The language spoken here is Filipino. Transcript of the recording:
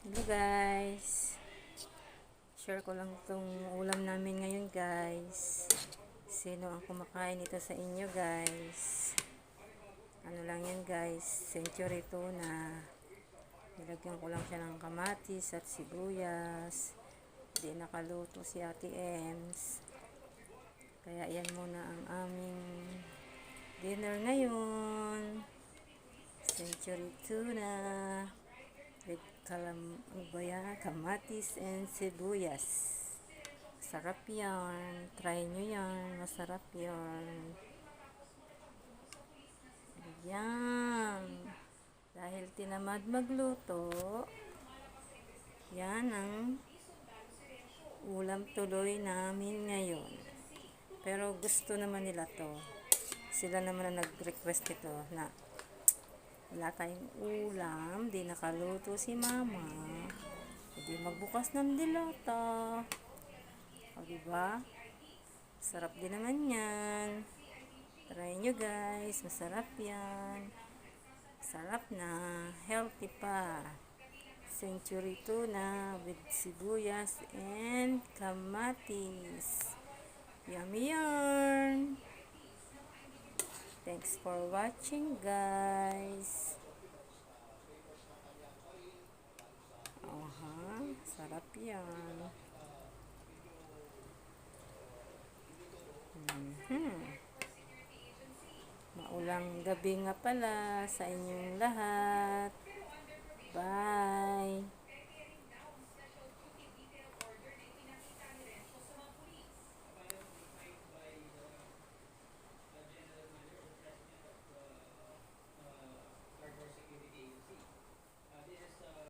Hello guys, share ko lang itong ulam namin ngayon guys. Sino ang kumakain ito sa inyo guys? Ano lang yan guys, century tuna. Nilagyan ko lang siya ng kamatis at sibuyas. Hindi nakaluto si Ate Ems, kaya yan muna ang aming dinner ngayon. Century tuna with kamatis and sibuyas. Sarap yan. Try nyo yan. Masarap yan. Yan. Dahil tinamad magluto, yan ang ulam tuloy namin ngayon. Pero gusto naman nila to. Sila naman ang nag-request ito na wala tayong ulam, di nakaluto si mama, hindi magbukas ng dilata. O diba? Sarap din naman yan. Try nyo guys, masarap yan. Sarap na, healthy pa. Century tuna with sibuyas and kamatis. Yummy yarn! Thanks for watching guys. Sarap yan. Maulang gabi nga pala sa inyong lahat. Bye!